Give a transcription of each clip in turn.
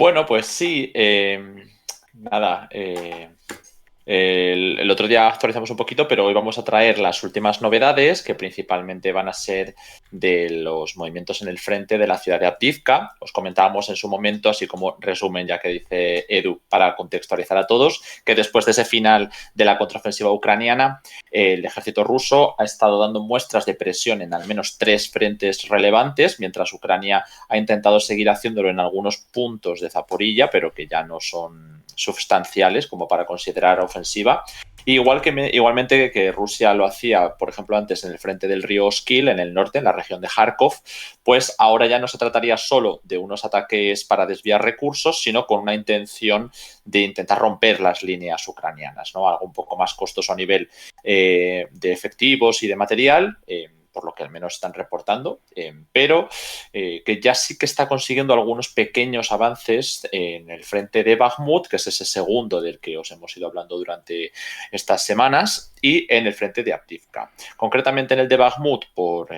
Bueno, pues sí, nada. El otro día actualizamos un poquito, pero hoy vamos a traer las últimas novedades que principalmente van a ser de los movimientos en el frente de la ciudad de Avdiivka. Os comentábamos en su momento, así como resumen, ya que dice Edu, para contextualizar a todos, que después de ese final de la contraofensiva ucraniana, el ejército ruso ha estado dando muestras de presión en al menos 3 frentes relevantes, mientras Ucrania ha intentado seguir haciéndolo en algunos puntos de Zaporilla, pero que ya no son sustanciales como para considerar ofensiva. Igualmente que Rusia lo hacía, por ejemplo, antes en el frente del río Oskil, en el norte, en la región de Kharkov, pues ahora ya no se trataría solo de unos ataques para desviar recursos, sino con una intención de intentar romper las líneas ucranianas, ¿no? Algo un poco más costoso a nivel de efectivos y de material, por lo que al menos están reportando, pero que ya sí que está consiguiendo algunos pequeños avances en el frente de Bakhmut, que es ese segundo del que os hemos ido hablando durante estas semanas, y en el frente de Avdiivka. Concretamente en el de Bakhmut, por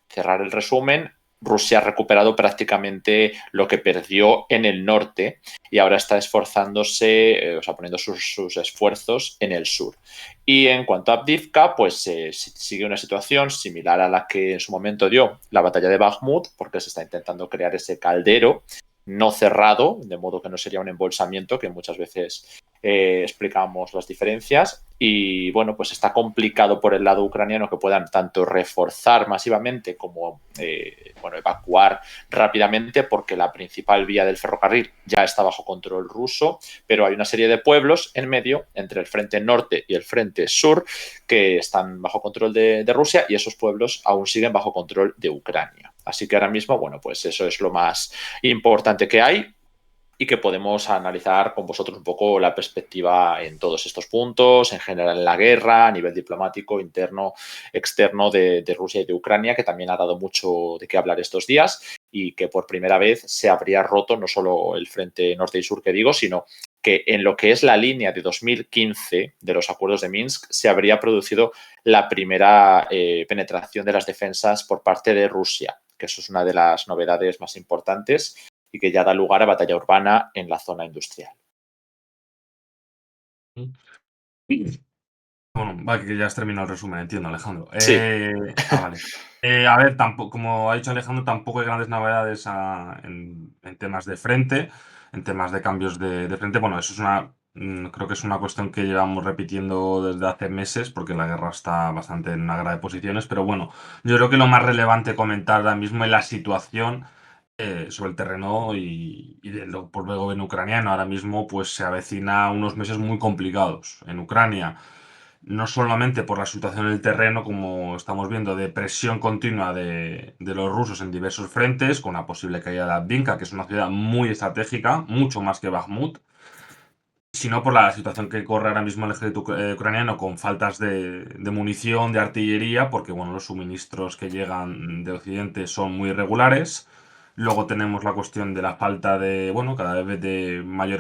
cerrar el resumen, Rusia ha recuperado prácticamente lo que perdió en el norte y ahora está esforzándose, o sea, poniendo sus esfuerzos en el sur. Y en cuanto a Avdiivka, pues sigue una situación similar a la que en su momento dio la batalla de Bakhmut, porque se está intentando crear ese caldero no cerrado, de modo que no sería un embolsamiento, que muchas veces explicamos las diferencias. Y bueno, pues está complicado por el lado ucraniano que puedan tanto reforzar masivamente como evacuar rápidamente, porque la principal vía del ferrocarril ya está bajo control ruso, pero hay una serie de pueblos en medio entre el frente norte y el frente sur que están bajo control de Rusia, y esos pueblos aún siguen bajo control de Ucrania. Así que ahora mismo, bueno, pues eso es lo más importante que hay y que podemos analizar con vosotros un poco la perspectiva en todos estos puntos, en general en la guerra, a nivel diplomático, interno, externo de Rusia y de Ucrania, que también ha dado mucho de qué hablar estos días y que por primera vez se habría roto no solo el frente norte y sur que digo, sino que en lo que es la línea de 2015 de los acuerdos de Minsk se habría producido la primera penetración de las defensas por parte de Rusia, que eso es una de las novedades más importantes y que ya da lugar a batalla urbana en la zona industrial. Bueno, vale, que ya has terminado el resumen, entiendo, Alejandro. Sí. Vale. A ver, tampoco, como ha dicho Alejandro, tampoco hay grandes novedades en temas de frente, en temas de cambios de frente. Bueno, eso es creo que es una cuestión que llevamos repitiendo desde hace meses, porque la guerra está bastante en una guerra de posiciones. Pero bueno, yo creo que lo más relevante comentar ahora mismo es la situación sobre el terreno y del propio gobierno ucraniano. Ahora mismo, pues se avecina unos meses muy complicados en Ucrania, no solamente por la situación en el terreno, como estamos viendo, de presión continua de los rusos en diversos frentes, con la posible caída de Avdiivka, que es una ciudad muy estratégica, mucho más que Bakhmut, sino por la situación que corre ahora mismo el ejército ucraniano, con faltas de munición, de artillería, porque bueno, los suministros que llegan de Occidente son muy irregulares. Luego tenemos la cuestión de la falta de, bueno, cada vez de mayor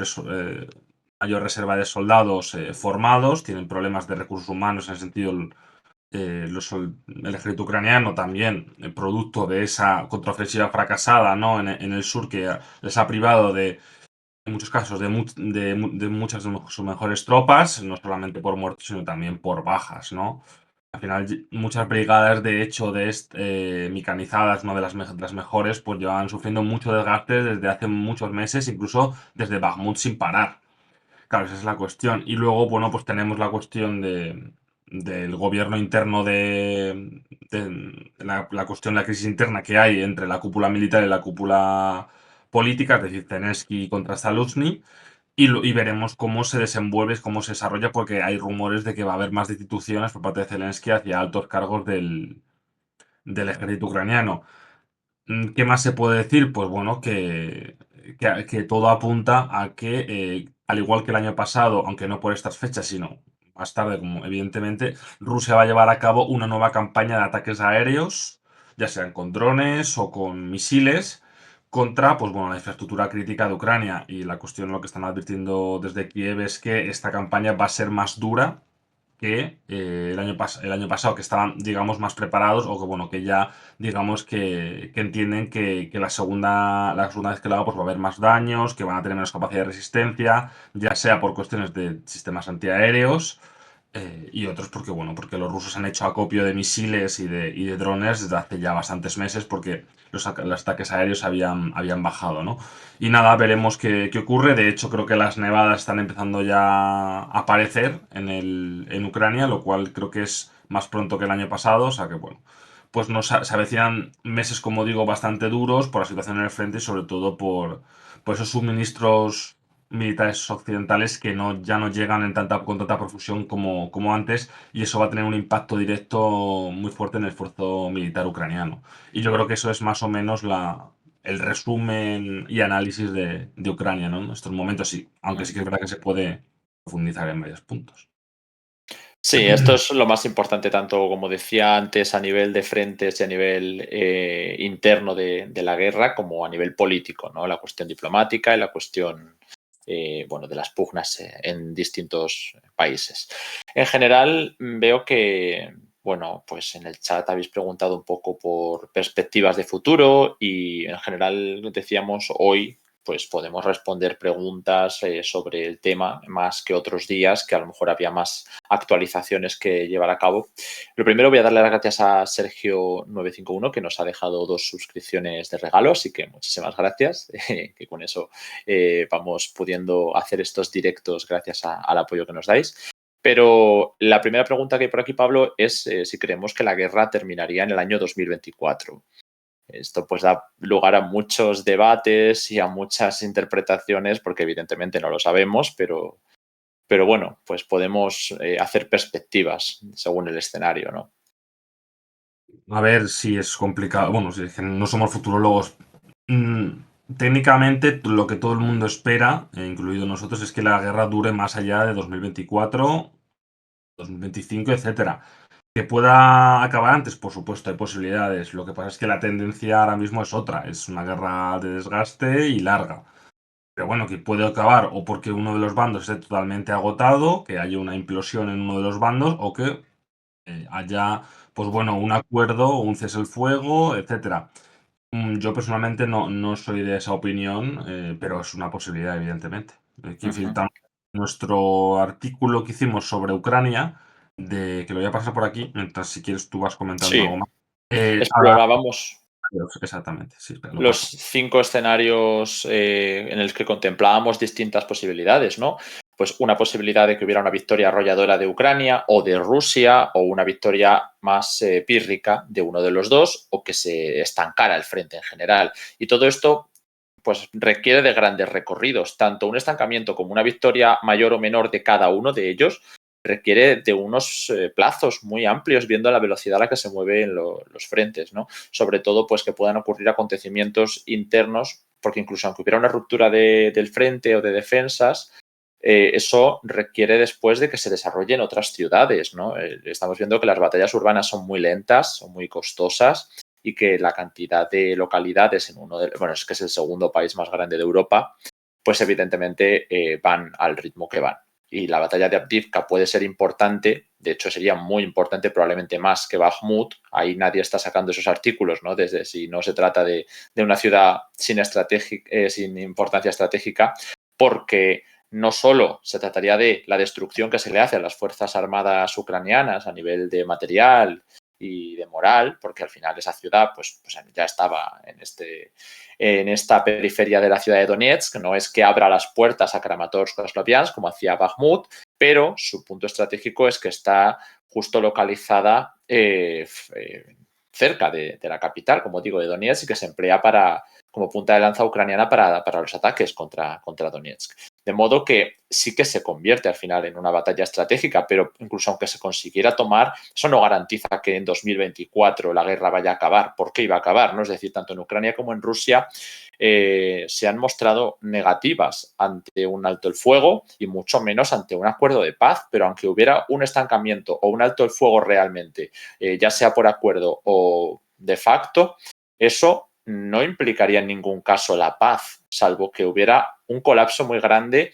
reserva de soldados formados, tienen problemas de recursos humanos en el sentido, el ejército ucraniano también, producto de esa contraofensiva fracasada, ¿no? En el sur, que les ha privado en muchos casos de muchas de sus mejores tropas, no solamente por muertos, sino también por bajas, ¿no? Al final, muchas brigadas, de hecho, mecanizadas, una de las mejores, pues llevan sufriendo mucho desgaste desde hace muchos meses, incluso desde Bakhmut sin parar. Claro, esa es la cuestión. Y luego, bueno, pues tenemos la cuestión del gobierno interno de la cuestión de la crisis interna que hay entre la cúpula militar y la cúpula política, es decir, Zelensky contra Zaluzny, y veremos cómo se desenvuelve, cómo se desarrolla, porque hay rumores de que va a haber más destituciones por parte de Zelensky hacia altos cargos del ejército ucraniano. ¿Qué más se puede decir? Pues bueno, que todo apunta a que, al igual que el año pasado, aunque no por estas fechas, sino más tarde, como evidentemente, Rusia va a llevar a cabo una nueva campaña de ataques aéreos, ya sean con drones o con misiles, contra, pues bueno, la infraestructura crítica de Ucrania. Y la cuestión, lo que están advirtiendo desde Kiev, es que esta campaña va a ser más dura que el año pasado, que estaban, digamos, más preparados o que, bueno, que ya, digamos, que entienden que la segunda vez que lo haga, pues va a haber más daños, que van a tener menos capacidad de resistencia, ya sea por cuestiones de sistemas antiaéreos y otros porque, bueno, porque los rusos han hecho acopio de misiles y de drones desde hace ya bastantes meses porque los ataques aéreos habían bajado, ¿no? Y nada, veremos qué ocurre. De hecho, creo que las nevadas están empezando ya a aparecer en Ucrania, lo cual creo que es más pronto que el año pasado. O sea que, bueno, pues se avecinan meses, como digo, bastante duros por la situación en el frente y sobre todo por esos suministros militares occidentales que ya no llegan con tanta profusión como antes y eso va a tener un impacto directo muy fuerte en el esfuerzo militar ucraniano. Y yo creo que eso es más o menos el resumen y análisis de Ucrania, ¿no? En estos momentos sí, aunque sí que es verdad que se puede profundizar en varios puntos. Sí, esto es lo más importante, tanto como decía antes, a nivel de frentes y a nivel interno de la guerra, como a nivel político, ¿no? La cuestión diplomática y la cuestión bueno, de las pugnas en distintos países. En general, veo que, bueno, pues en el chat habéis preguntado un poco por perspectivas de futuro y en general decíamos hoy pues podemos responder preguntas sobre el tema más que otros días, que a lo mejor había más actualizaciones que llevar a cabo. Lo primero voy a darle las gracias a Sergio951, que nos ha dejado 2 suscripciones de regalo, así que muchísimas gracias, que con eso vamos pudiendo hacer estos directos gracias al apoyo que nos dais. Pero la primera pregunta que hay por aquí, Pablo, es si creemos que la guerra terminaría en el año 2024. Esto pues da lugar a muchos debates y a muchas interpretaciones porque evidentemente no lo sabemos, pero bueno, pues podemos hacer perspectivas según el escenario, ¿no? A ver si es complicado. Bueno, si es que no somos futurólogos. Mm, Técnicamente, lo que todo el mundo espera, incluido nosotros, es que la guerra dure más allá de 2024, 2025, etcétera. Que pueda acabar antes, por supuesto, hay posibilidades. Lo que pasa es que la tendencia ahora mismo es otra. Es una guerra de desgaste y larga. Pero bueno, que puede acabar o porque uno de los bandos esté totalmente agotado, que haya una implosión en uno de los bandos, o que haya, pues bueno, un acuerdo, un cese el fuego, etcétera. Yo personalmente no soy de esa opinión, pero es una posibilidad, evidentemente. Que Ujú. filtramos nuestro artículo que hicimos sobre Ucrania, que lo voy a pasar por aquí, mientras si quieres tú vas comentando Sí, algo más. Habla explorábamos exactamente, sí, espera, lo los paso. 5 escenarios en los que contemplábamos distintas posibilidades, ¿no? Pues una posibilidad de que hubiera una victoria arrolladora de Ucrania o de Rusia o una victoria más pírrica de uno de los dos o que se estancara el frente en general. Y todo esto pues requiere de grandes recorridos, tanto un estancamiento como una victoria mayor o menor de cada uno de ellos requiere de unos plazos muy amplios viendo la velocidad a la que se mueven los frentes, ¿no? Sobre todo, pues que puedan ocurrir acontecimientos internos, porque incluso aunque hubiera una ruptura del frente o de defensas, eso requiere después de que se desarrollen otras ciudades, ¿no? Estamos viendo que las batallas urbanas son muy lentas, son muy costosas y que la cantidad de localidades en bueno, es que es el segundo país más grande de Europa, pues evidentemente van al ritmo que van. Y la batalla de Avdiivka puede ser importante, de hecho sería muy importante, probablemente más que Bakhmut. Ahí nadie está sacando esos artículos, ¿no? Desde si no se trata de una ciudad sin importancia estratégica, porque no solo se trataría de la destrucción que se le hace a las fuerzas armadas ucranianas a nivel de material y de moral, porque al final esa ciudad pues ya estaba en esta periferia de la ciudad de Donetsk, que no es que abra las puertas a Kramatorsk o a Sloviansk como hacía Bakhmut, pero su punto estratégico es que está justo localizada cerca de la capital, como digo, de Donetsk, y que se emplea como punta de lanza ucraniana para los ataques contra Donetsk. De modo que sí que se convierte al final en una batalla estratégica, pero incluso aunque se consiguiera tomar, eso no garantiza que en 2024 la guerra vaya a acabar. ¿Por qué iba a acabar? ¿No? Es decir, tanto en Ucrania como en Rusia se han mostrado negativas ante un alto el fuego y mucho menos ante un acuerdo de paz, pero aunque hubiera un estancamiento o un alto el fuego realmente, ya sea por acuerdo o de facto, eso no implicaría en ningún caso la paz, salvo que hubiera un colapso muy grande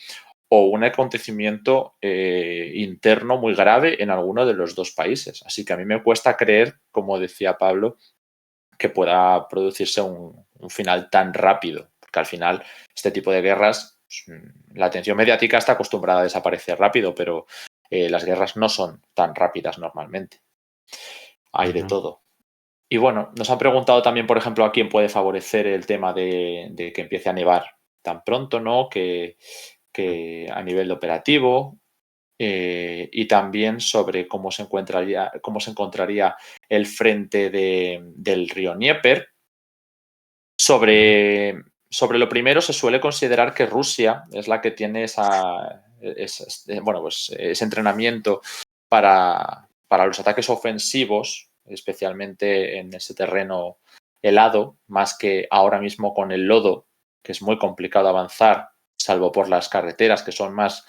o un acontecimiento interno muy grave en alguno de los dos países. Así que a mí me cuesta creer, como decía Pablo, que pueda producirse un final tan rápido, porque al final este tipo de guerras, pues, la atención mediática está acostumbrada a desaparecer rápido, pero las guerras no son tan rápidas normalmente. Hay de Ujú. todo. Y bueno, nos han preguntado también, por ejemplo, a quién puede favorecer el tema de que empiece a nevar tan pronto, ¿no? Que a nivel operativo, y también sobre cómo se encontraría el frente del río Dnieper. Ujú. Sobre lo primero, se suele considerar que Rusia es la que tiene bueno, pues, ese entrenamiento para los ataques ofensivos, especialmente en ese terreno helado, más que ahora mismo con el lodo, que es muy complicado avanzar, salvo por las carreteras, que son más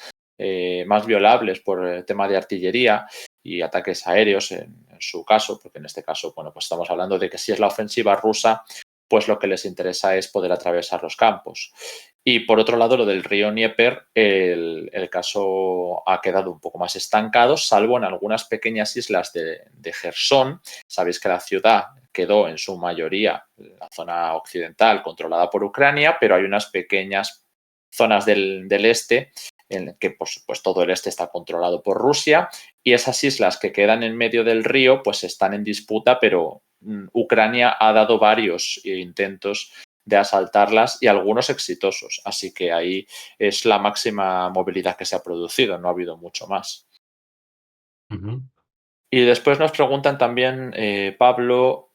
violables por el tema de artillería y ataques aéreos en su caso, porque en este caso, bueno, pues estamos hablando de que si es la ofensiva rusa, pues lo que les interesa es poder atravesar los campos. Y por otro lado, lo del río Dnieper, el caso ha quedado un poco más estancado, salvo en algunas pequeñas islas de Jersón. Sabéis que la ciudad quedó en su mayoría, la zona occidental, controlada por Ucrania, pero hay unas pequeñas zonas del este en que pues todo el este está controlado por Rusia, y esas islas que quedan en medio del río pues están en disputa, pero Ucrania ha dado varios intentos de asaltarlas y algunos exitosos. Así que ahí es la máxima movilidad que se ha producido, no ha habido mucho más. Ujú. Y después nos preguntan también, Pablo,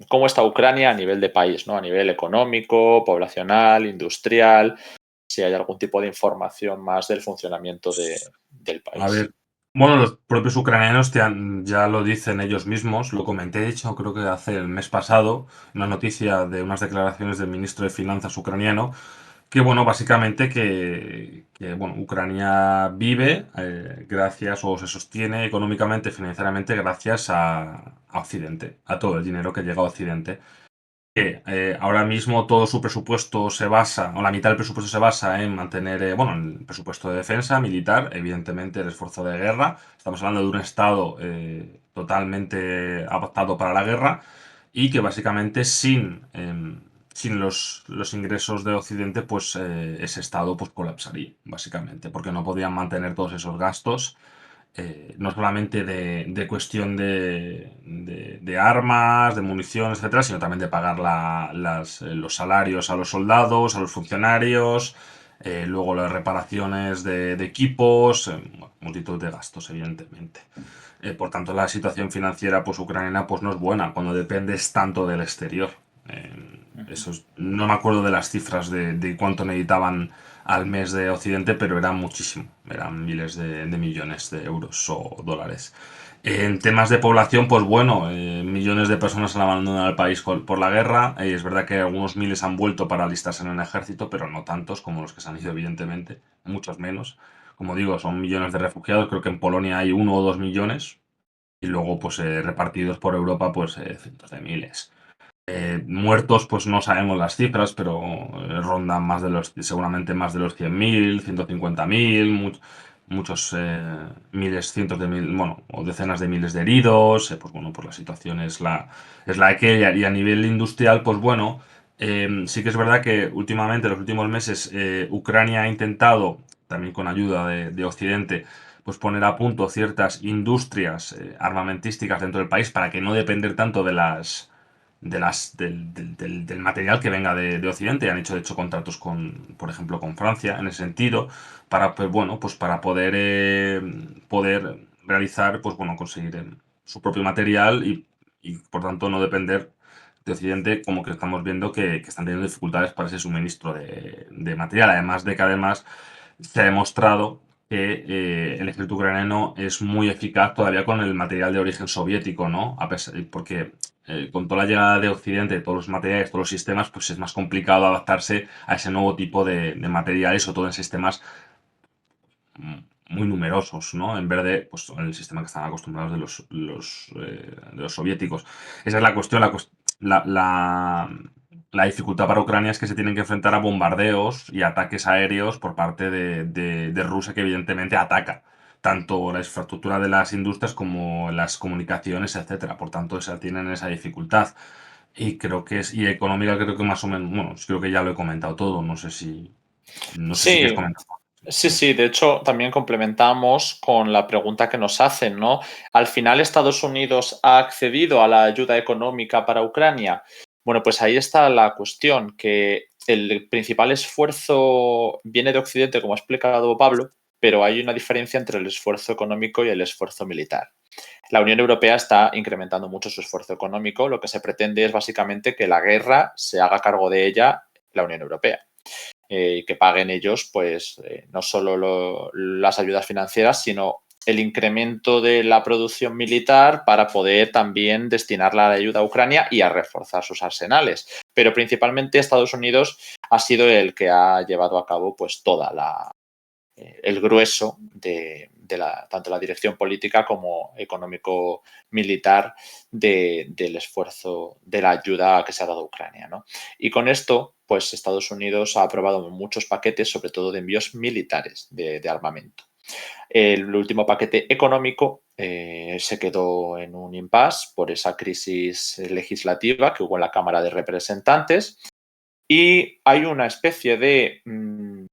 cómo está Ucrania a nivel de país, ¿no? A nivel económico, poblacional, industrial, si hay algún tipo de información más del funcionamiento del A país. ver, bueno, los propios ucranianos ya lo dicen ellos mismos, lo comenté, de hecho, creo que hace el mes pasado, una noticia de unas declaraciones del ministro de Finanzas ucraniano, que bueno, básicamente bueno, Ucrania vive gracias o se sostiene económicamente, financieramente, gracias a Occidente, a todo el dinero que llega a Occidente. Que ahora mismo todo su presupuesto se basa, o la mitad del presupuesto se basa en mantener, bueno, el presupuesto de defensa militar, evidentemente el esfuerzo de guerra. Estamos hablando de un Estado totalmente adaptado para la guerra y que básicamente sin los ingresos de Occidente, pues ese Estado pues colapsaría, básicamente, porque no podían mantener todos esos gastos no solamente de cuestión de armas, de munición, etcétera, sino también de pagar los salarios a los soldados, a los funcionarios, luego las reparaciones de equipos, multitud de gastos, evidentemente. Por tanto, la situación financiera pues, ucraniana pues, no es buena cuando dependes tanto del exterior. No me acuerdo de las cifras de cuánto necesitaban al mes de Occidente, pero era muchísimo, eran miles de millones de euros o dólares. En temas de población, pues bueno, millones de personas han abandonado el país por la guerra. Es verdad que algunos miles han vuelto para alistarse en el ejército, pero no tantos como los que se han ido, evidentemente, muchos menos. Como digo, son millones de refugiados, creo que en Polonia hay 1 o 2 millones, y luego pues repartidos por Europa, pues cientos de miles. Muertos, pues no sabemos las cifras, pero rondan seguramente más de los 100.000, 150.000, muchos miles, cientos de mil, bueno, o decenas de miles de heridos. Pues bueno, pues la situación es la que, y a nivel industrial, pues bueno, sí que es verdad que últimamente, en los últimos meses, Ucrania ha intentado, también con ayuda de Occidente, pues poner a punto ciertas industrias armamentísticas dentro del país para que no depender tanto del material que venga de Occidente. Han hecho, de hecho, contratos por ejemplo, con Francia en ese sentido, para, pues, bueno, pues para poder realizar, pues bueno, conseguir su propio material y, por tanto, no depender de Occidente, como que estamos viendo que están teniendo dificultades para ese suministro de material. Además de que además se ha demostrado que el ejército ucraniano es muy eficaz todavía con el material de origen soviético, ¿no? Porque con toda la llegada de Occidente, de todos los materiales, todos los sistemas, pues es más complicado adaptarse a ese nuevo tipo de materiales, o todo en sistemas muy numerosos, ¿no? En vez de pues, el sistema que están acostumbrados de los soviéticos. Esa es la cuestión, la la dificultad para Ucrania es que se tienen que enfrentar a bombardeos y ataques aéreos por parte de Rusia, que evidentemente ataca tanto la infraestructura de las industrias como las comunicaciones, etcétera. Por tanto, tienen esa dificultad. Y creo que y económica creo que más o menos, bueno, creo que ya lo he comentado todo, no sé si quieres Sí, comentar. sí, sí. De hecho, también complementamos con la pregunta que nos hacen, ¿no? ¿Al final Estados Unidos ha accedido a la ayuda económica para Ucrania? Bueno, pues ahí está la cuestión, que el principal esfuerzo viene de Occidente, como ha explicado Pablo, pero hay una diferencia entre el esfuerzo económico y el esfuerzo militar. La Unión Europea está incrementando mucho su esfuerzo económico. Lo que se pretende es básicamente que la guerra se haga cargo de ella la Unión Europea. Y que paguen ellos, pues, no solo las ayudas financieras, sino el incremento de la producción militar para poder también destinarla a la ayuda a Ucrania y a reforzar sus arsenales. Pero principalmente Estados Unidos ha sido el que ha llevado a cabo pues toda el grueso de tanto la dirección política como económico-militar del esfuerzo de la ayuda que se ha dado a Ucrania, ¿no? Y con esto, pues Estados Unidos ha aprobado muchos paquetes, sobre todo de envíos militares de armamento. El último paquete económico se quedó en un impasse por esa crisis legislativa que hubo en la Cámara de Representantes y hay una especie de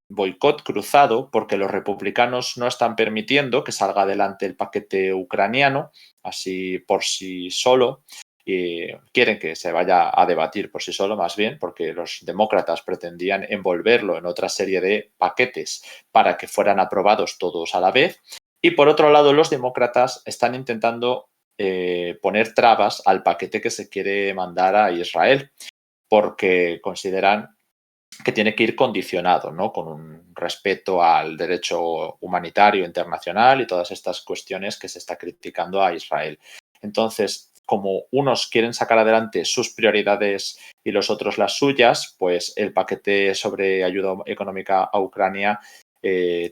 boicot cruzado porque los republicanos no están permitiendo que salga adelante el paquete ucraniano, así por sí solo. Y quieren que se vaya a debatir por sí solo, más bien, porque los demócratas pretendían envolverlo en otra serie de paquetes para que fueran aprobados todos a la vez. Y por otro lado, los demócratas están intentando poner trabas al paquete que se quiere mandar a Israel, porque consideran que tiene que ir condicionado, ¿no? Con un respeto al derecho humanitario internacional y todas estas cuestiones que se está criticando a Israel. Entonces, como unos quieren sacar adelante sus prioridades y los otros las suyas, pues el paquete sobre ayuda económica a Ucrania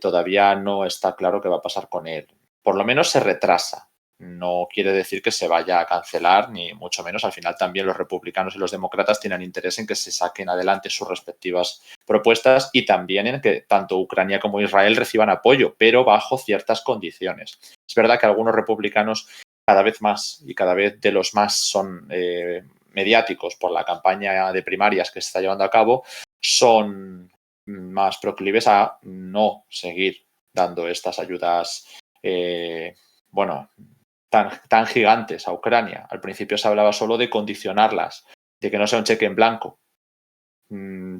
todavía no está claro qué va a pasar con él. Por lo menos se retrasa. No quiere decir que se vaya a cancelar, ni mucho menos. Al final también los republicanos y los demócratas tienen interés en que se saquen adelante sus respectivas propuestas y también en que tanto Ucrania como Israel reciban apoyo, pero bajo ciertas condiciones. Es verdad que algunos republicanos cada vez más y cada vez de los más son mediáticos por la campaña de primarias que se está llevando a cabo, son más proclives a no seguir dando estas ayudas, bueno, tan gigantes a Ucrania. Al principio se hablaba solo de condicionarlas, de que no sea un cheque en blanco.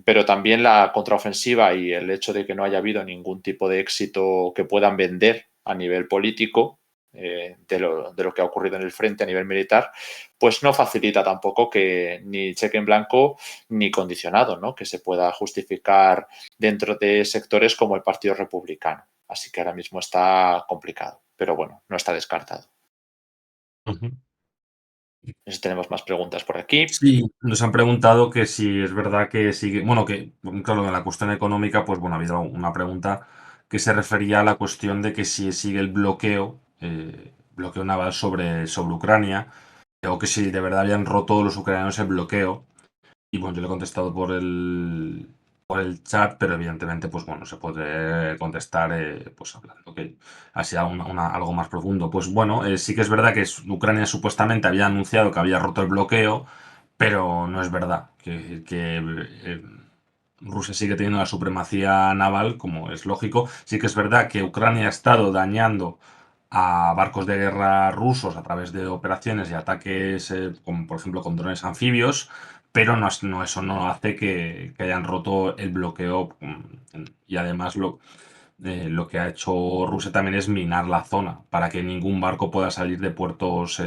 Pero también la contraofensiva y el hecho de que no haya habido ningún tipo de éxito que puedan vender a nivel político de lo que ha ocurrido en el frente a nivel militar, pues no facilita tampoco que ni cheque en blanco ni condicionado, ¿no? Que se pueda justificar dentro de sectores como el Partido Republicano. Así que ahora mismo está complicado, pero bueno, no está descartado. Ujú. No sé si tenemos más preguntas por aquí. Sí, nos han preguntado que si es verdad que sigue, bueno, que claro, en la cuestión económica, pues bueno, ha habido una pregunta que se refería a la cuestión de que si sigue el bloqueo naval sobre Ucrania, o que si de verdad habían roto los ucranianos el bloqueo. Y bueno, yo le he contestado por el chat, pero evidentemente, pues bueno, se puede contestar pues hablando, que así algo más profundo. Pues bueno, sí que es verdad que Ucrania supuestamente había anunciado que había roto el bloqueo, pero no es verdad. Que Rusia sigue teniendo la supremacía naval, como es lógico. Sí que es verdad que Ucrania ha estado dañando a barcos de guerra rusos a través de operaciones y ataques, como por ejemplo con drones anfibios, pero eso no hace que hayan roto el bloqueo. Y además lo que ha hecho Rusia también es minar la zona para que ningún barco pueda salir de puertos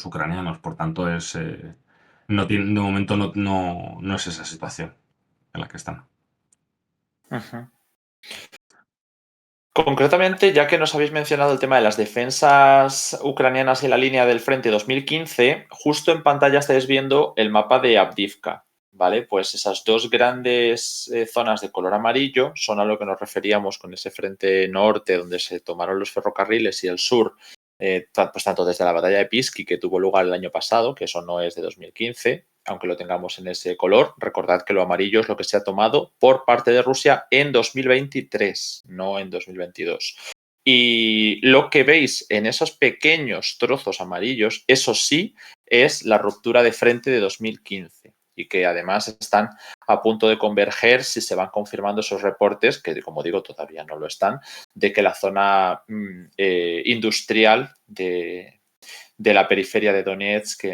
ucranianos. Por tanto, de momento no es esa situación en la que están. Ujú. Concretamente, ya que nos habéis mencionado el tema de las defensas ucranianas y la línea del frente 2015, justo en pantalla estáis viendo el mapa de Avdiivka, ¿vale? Pues esas dos grandes zonas de color amarillo son a lo que nos referíamos con ese frente norte donde se tomaron los ferrocarriles y el sur pues tanto desde la batalla de Pisky, que tuvo lugar el año pasado, que eso no es de 2015, aunque lo tengamos en ese color. Recordad que lo amarillo es lo que se ha tomado por parte de Rusia en 2023, no en 2022. Y lo que veis en esos pequeños trozos amarillos, eso sí, es la ruptura de frente de 2015 y que además están a punto de converger si se van confirmando esos reportes, que como digo todavía no lo están, de que la zona industrial de la periferia de Donetsk,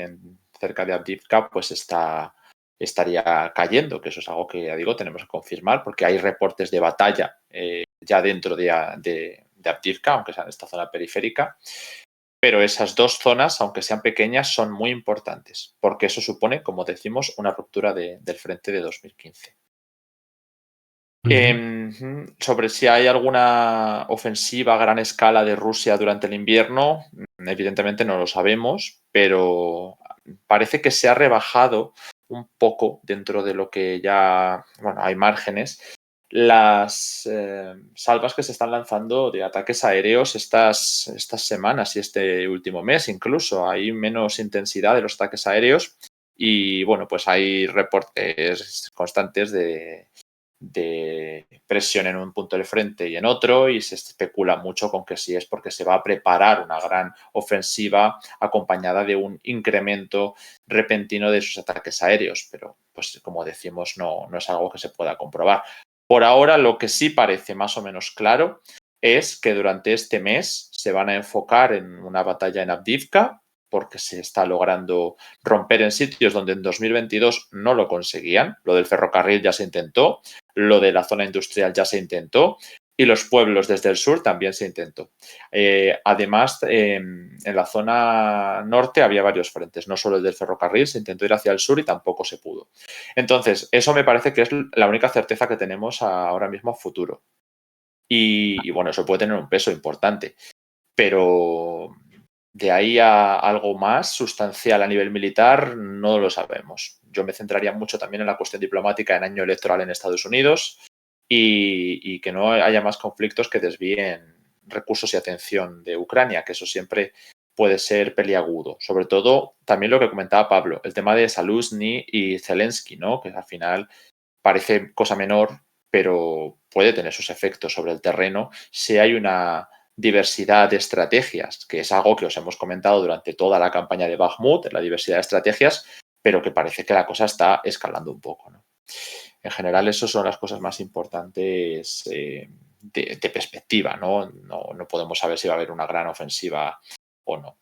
cerca de Avdiivka, pues estaría cayendo, que eso es algo que, ya digo, tenemos que confirmar, porque hay reportes de batalla ya dentro de Avdiivka, aunque sea en esta zona periférica. Pero esas dos zonas, aunque sean pequeñas, son muy importantes, porque eso supone, como decimos, una ruptura del frente de 2015. Sobre si hay alguna ofensiva a gran escala de Rusia durante el invierno, evidentemente no lo sabemos, pero parece que se ha rebajado un poco dentro de lo que ya, bueno, hay márgenes, las salvas que se están lanzando de ataques aéreos estas semanas y este último mes incluso. Hay menos intensidad de los ataques aéreos y, bueno, pues hay reportes constantes de presión en un punto del frente y en otro, y se especula mucho con que sí es porque se va a preparar una gran ofensiva acompañada de un incremento repentino de sus ataques aéreos, pero pues como decimos no es algo que se pueda comprobar. Por ahora lo que sí parece más o menos claro es que durante este mes se van a enfocar en una batalla en Avdiivka, porque se está logrando romper en sitios donde en 2022 no lo conseguían. Lo del ferrocarril ya se intentó, lo de la zona industrial ya se intentó y los pueblos desde el sur también se intentó. Además, en la zona norte había varios frentes, no solo el del ferrocarril, se intentó ir hacia el sur y tampoco se pudo. Entonces, eso me parece que es la única certeza que tenemos ahora mismo a futuro. Y bueno, eso puede tener un peso importante, pero de ahí a algo más sustancial a nivel militar no lo sabemos. Yo me centraría mucho también en la cuestión diplomática en año electoral en Estados Unidos y que no haya más conflictos que desvíen recursos y atención de Ucrania, que eso siempre puede ser peliagudo. Sobre todo, también lo que comentaba Pablo, el tema de Zaluzny y Zelensky, ¿no? Que al final parece cosa menor, pero puede tener sus efectos sobre el terreno si hay una diversidad de estrategias, que es algo que os hemos comentado durante toda la campaña de Bakhmut, la diversidad de estrategias, pero que parece que la cosa está escalando un poco, ¿no? En general, esas son las cosas más importantes de perspectiva, ¿no? No podemos saber si va a haber una gran ofensiva o no.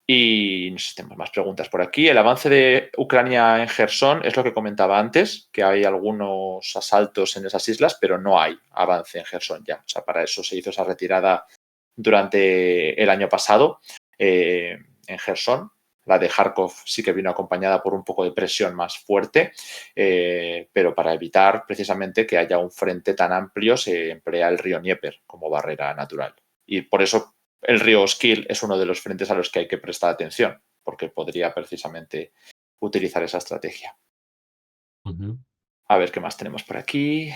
Y no sé si tenemos más preguntas por aquí. El avance de Ucrania en Gerson es lo que comentaba antes, que hay algunos asaltos en esas islas, pero no hay avance en Gerson ya. O sea, para eso se hizo esa retirada durante el año pasado en Gerson. La de Kharkov sí que vino acompañada por un poco de presión más fuerte, pero para evitar precisamente que haya un frente tan amplio se emplea el río Dnieper como barrera natural. Y por eso el río Oskil es uno de los frentes a los que hay que prestar atención, porque podría precisamente utilizar esa estrategia. A ver qué más tenemos por aquí.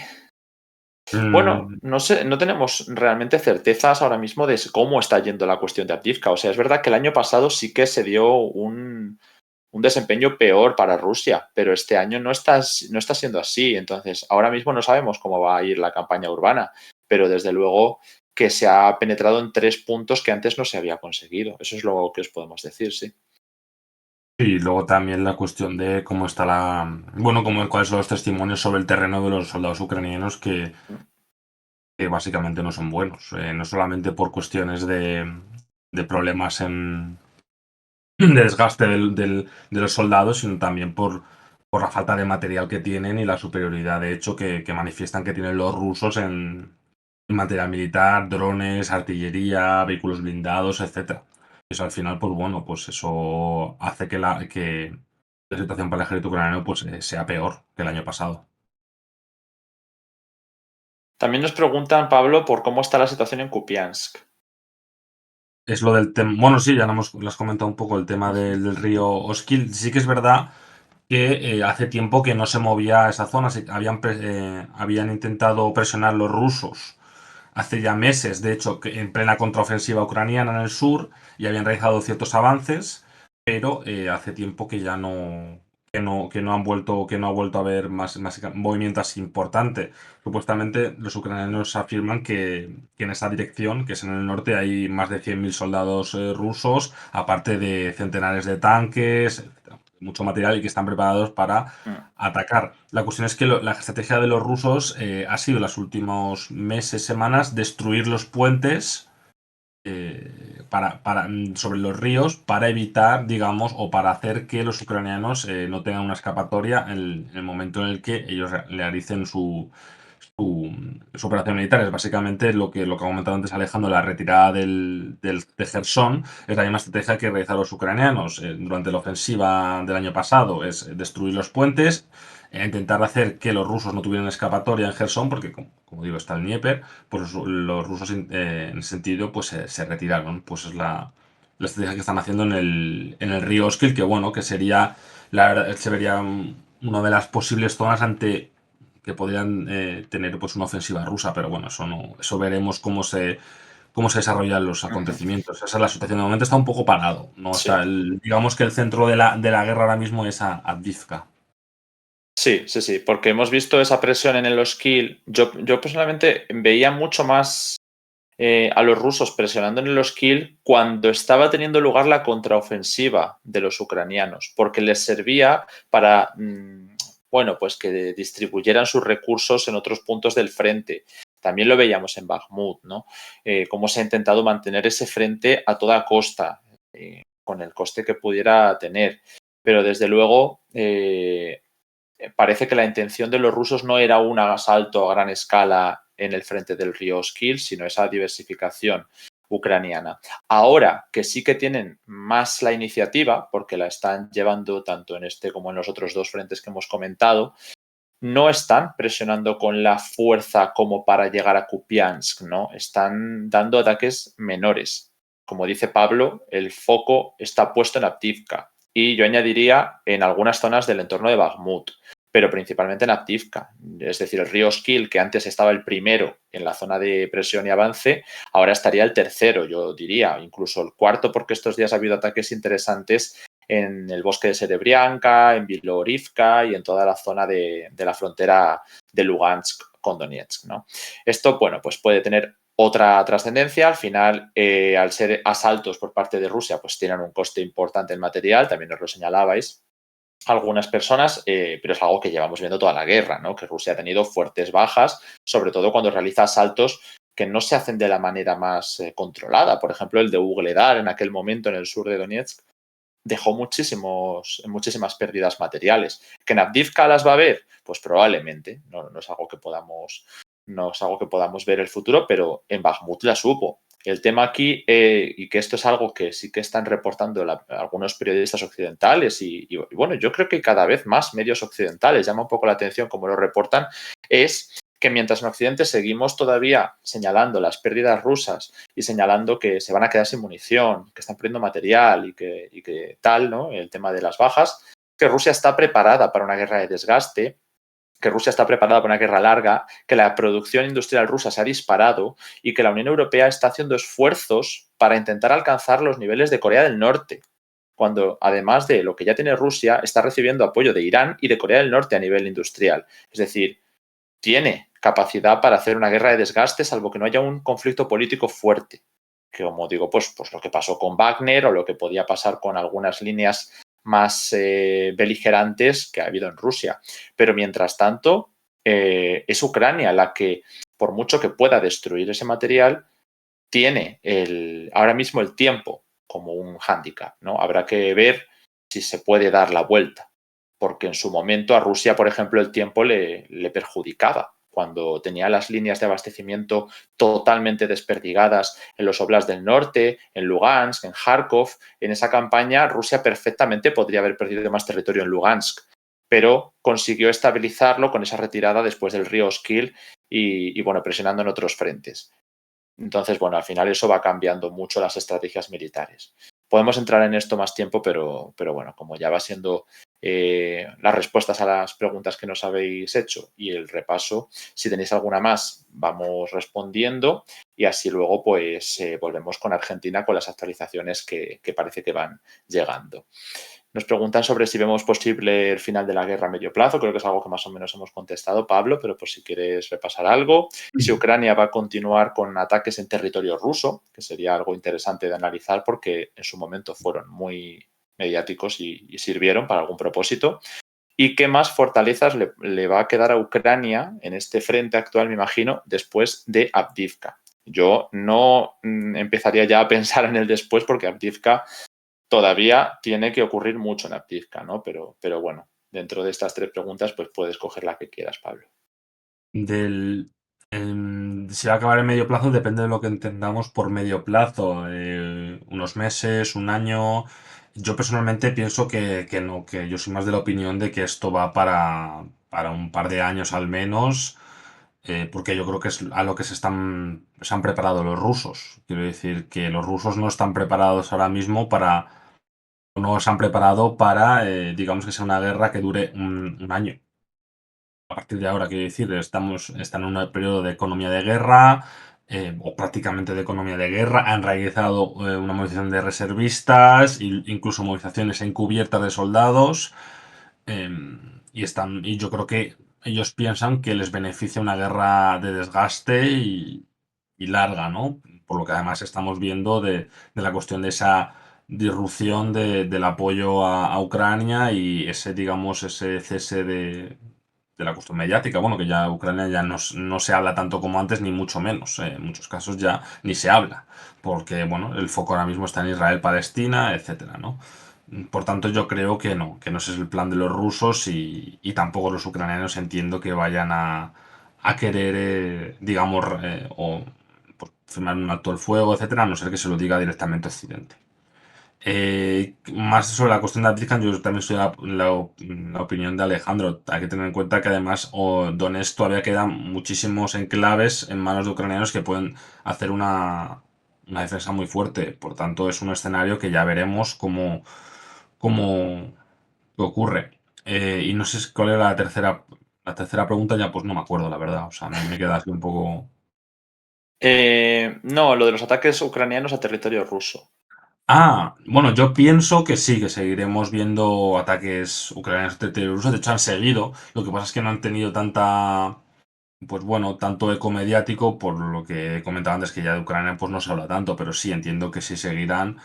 Bueno, no sé, no tenemos realmente certezas ahora mismo de cómo está yendo la cuestión de Avdiivka. O sea, es verdad que el año pasado sí que se dio un desempeño peor para Rusia, pero este año no está siendo así. Entonces, ahora mismo no sabemos cómo va a ir la campaña urbana, pero desde luego que se ha penetrado en 3 puntos que antes no se había conseguido. Eso es lo que os podemos decir, sí. Y luego también la cuestión de cómo está bueno, cuáles son los testimonios sobre el terreno de los soldados ucranianos que básicamente no son buenos. No solamente por cuestiones de problemas de desgaste de los soldados, sino también por la falta de material que tienen y la superioridad, de hecho, que manifiestan que tienen los rusos en material militar, drones, artillería, vehículos blindados, etcétera. Eso al final, pues bueno, pues eso hace que la situación para el ejército ucraniano pues, sea peor que el año pasado. También nos preguntan, Pablo, por cómo está la situación en Kupiansk. Es lo del tema. Bueno, sí, ya lo has comentado un poco el tema del río Oskil. Sí que es verdad que hace tiempo que no se movía esa zona. Habían intentado presionar los rusos hace ya meses, de hecho, que en plena contraofensiva ucraniana en el sur, ya habían realizado ciertos avances, pero hace tiempo que ya que no ha vuelto a haber más movimientos importantes. Supuestamente los ucranianos afirman que en esa dirección, que es en el norte, hay más de 100.000 soldados rusos, aparte de centenares de tanques, mucho material y que están preparados para Mm. atacar. La cuestión es que la estrategia de los rusos ha sido en los últimos meses, semanas, destruir los puentes sobre los ríos para evitar, digamos, o para hacer que los ucranianos no tengan una escapatoria en el momento en el que ellos realicen su operación militar. Es básicamente lo que ha comentado antes Alejandro, la retirada de Gerson, es la misma estrategia que realizaron los ucranianos durante la ofensiva del año pasado, es destruir los puentes, intentar hacer que los rusos no tuvieran escapatoria en Gerson, porque como digo, está el Dnieper, pues los rusos en ese sentido pues se retiraron. Pues es la estrategia que están haciendo en el río Oskil, que bueno, que sería, la verdad, se vería una de las posibles zonas ante que podrían tener pues una ofensiva rusa, pero bueno, eso no, eso veremos cómo se desarrollan los Ujú. acontecimientos. Esa es la situación. De momento está un poco parado. No está Sí. digamos que el centro de la guerra ahora mismo es a Avdiivka. Sí, sí, sí, porque hemos visto esa presión en el Oskil. Yo personalmente veía mucho más a los rusos presionando en el Oskil cuando estaba teniendo lugar la contraofensiva de los ucranianos, porque les servía para, bueno, pues que distribuyeran sus recursos en otros puntos del frente. También lo veíamos en Bakhmut, ¿no? Cómo se ha intentado mantener ese frente a toda costa, con el coste que pudiera tener. Pero desde luego, parece que la intención de los rusos no era un asalto a gran escala en el frente del río Oskil, sino esa diversificación ucraniana. Ahora que sí que tienen más la iniciativa, porque la están llevando tanto en este como en los otros dos frentes que hemos comentado, no están presionando con la fuerza como para llegar a Kupiansk, ¿no? Están dando ataques menores. Como dice Pablo, el foco está puesto en Avdiivka y yo añadiría en algunas zonas del entorno de Bakhmut, pero principalmente en Avdiivka. Es decir, el río Oskil, que antes estaba el primero en la zona de presión y avance, ahora estaría el tercero, yo diría, incluso el cuarto, porque estos días ha habido ataques interesantes en el bosque de Serebrianka, en Bilorivka y en toda la zona de la frontera de Lugansk con Donetsk, ¿no? Esto, bueno, pues puede tener otra trascendencia. Al final, al ser asaltos por parte de Rusia, pues tienen un coste importante en material, también os lo señalabais algunas personas, pero es algo que llevamos viendo toda la guerra, ¿no? Que Rusia ha tenido fuertes bajas, sobre todo cuando realiza asaltos que no se hacen de la manera más controlada. Por ejemplo, el de Ugledar en aquel momento en el sur de Donetsk dejó muchísimas pérdidas materiales. ¿Que en Avdiivka las va a ver? Pues probablemente, no es algo que podamos, no es algo que podamos ver el futuro, pero en Bakhmut las hubo. El tema aquí, y que esto es algo que sí que están reportando algunos periodistas occidentales y, bueno, yo creo que cada vez más medios occidentales, llama un poco la atención como lo reportan, es que mientras en Occidente seguimos todavía señalando las pérdidas rusas y señalando que se van a quedar sin munición, que están perdiendo material y que tal, ¿no? El tema de las bajas, que Rusia está preparada para una guerra de desgaste, que Rusia está preparada para una guerra larga, que la producción industrial rusa se ha disparado y que la Unión Europea está haciendo esfuerzos para intentar alcanzar los niveles de Corea del Norte, cuando además de lo que ya tiene Rusia, está recibiendo apoyo de Irán y de Corea del Norte a nivel industrial. Es decir, tiene capacidad para hacer una guerra de desgaste, salvo que no haya un conflicto político fuerte. Que como digo, pues lo que pasó con Wagner o lo que podía pasar con algunas líneas más beligerantes que ha habido en Rusia. Pero mientras tanto, es Ucrania la que, por mucho que pueda destruir ese material, tiene ahora mismo el tiempo como un hándicap, ¿no? Habrá que ver si se puede dar la vuelta, porque en su momento a Rusia, por ejemplo, el tiempo le perjudicaba cuando tenía las líneas de abastecimiento totalmente desperdigadas en los oblasts del norte, en Lugansk, en Kharkov. En esa campaña Rusia perfectamente podría haber perdido más territorio en Lugansk, pero consiguió estabilizarlo con esa retirada después del río Oskil y bueno, presionando en otros frentes. Entonces, bueno, al final eso va cambiando mucho las estrategias militares. Podemos entrar en esto más tiempo, pero bueno, como ya va siendo las respuestas a las preguntas que nos habéis hecho y el repaso, si tenéis alguna más, vamos respondiendo y así luego pues volvemos con Argentina con las actualizaciones que parece que van llegando. Nos preguntan sobre si vemos posible el final de la guerra a medio plazo. Creo que es algo que más o menos hemos contestado, Pablo, pero por si quieres repasar algo. Y si Ucrania va a continuar con ataques en territorio ruso, que sería algo interesante de analizar porque en su momento fueron muy mediáticos y sirvieron para algún propósito. ¿Y qué más fortalezas le va a quedar a Ucrania en este frente actual, me imagino, después de Avdiivka? Yo no empezaría ya a pensar en el después porque Avdiivka todavía tiene que ocurrir mucho en Avdiivka, ¿no? Pero bueno, dentro de estas tres preguntas, pues puedes coger la que quieras, Pablo. Si va a acabar en medio plazo depende de lo que entendamos por medio plazo. Unos meses, un año. Yo personalmente pienso que no, que yo soy más de la opinión de que esto va para un par de años al menos, porque yo creo que es a lo que se han preparado los rusos. Quiero decir que los rusos no están preparados ahora mismo no se han preparado para, digamos que sea una guerra que dure un año. A partir de ahora, quiero decir, están en un periodo de economía de guerra, o prácticamente de economía de guerra. Han realizado una movilización de reservistas, incluso movilizaciones encubiertas de soldados. Y yo creo que ellos piensan que les beneficia una guerra de desgaste y larga, ¿no? Por lo que además estamos viendo de la cuestión de esa disrupción del apoyo a Ucrania y ese, digamos, ese cese de la cuestión mediática. Bueno, que ya Ucrania ya no se habla tanto como antes, ni mucho menos. En muchos casos ya ni se habla, porque, bueno, el foco ahora mismo está en Israel, Palestina, etcétera, ¿no? Por tanto, yo creo que no ese es el plan de los rusos y tampoco los ucranianos entiendo que vayan a querer, digamos, o pues, firmar un alto el fuego, etcétera, a no ser que se lo diga directamente Occidente. Más sobre la cuestión de Abdican, yo también estoy la opinión de Alejandro. Hay que tener en cuenta que además Donetsk todavía quedan muchísimos enclaves en manos de ucranianos que pueden hacer una defensa muy fuerte. Por tanto, es un escenario que ya veremos cómo ocurre. Y no sé cuál era la tercera pregunta, ya pues no me acuerdo, la verdad. O sea, me queda así un poco. No, lo de los ataques ucranianos a territorio ruso. Bueno, yo pienso que sí, que seguiremos viendo ataques ucranianos de territorio ruso. De hecho, han seguido. Lo que pasa es que no han tenido pues bueno, tanto eco mediático, por lo que he comentado antes, que ya de Ucrania pues no se habla tanto, pero sí entiendo que sí seguirán.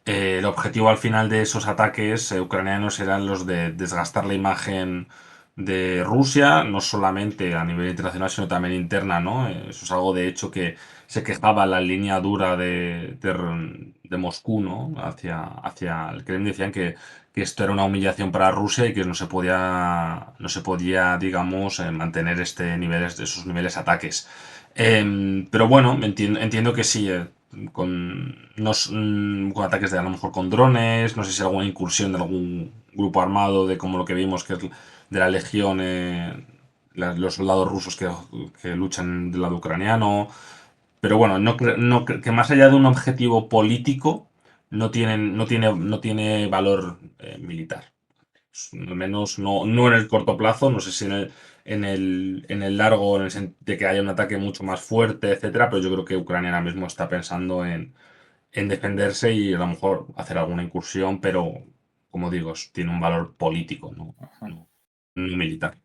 El objetivo al final de esos ataques ucranianos eran los de desgastar la imagen de Rusia, no solamente a nivel internacional, sino también interna, ¿no? Eso es algo de hecho que se quejaba la línea dura de Moscú, ¿no? Hacia el Kremlin, decían que esto era una humillación para Rusia y que no se podía, digamos, mantener esos niveles de ataques. Pero bueno, entiendo que sí, con ataques de a lo mejor con drones, no sé si alguna incursión de algún grupo armado, de como lo que vimos que es de la Legión, los soldados rusos que luchan del lado ucraniano. Pero bueno, que más allá de un objetivo político, no tiene valor militar. Al menos no en el corto plazo, no sé si en el largo, en el sentido de que haya un ataque mucho más fuerte, etcétera, pero yo creo que Ucrania ahora mismo está pensando en defenderse y a lo mejor hacer alguna incursión, pero como digo, tiene un valor político, no militar.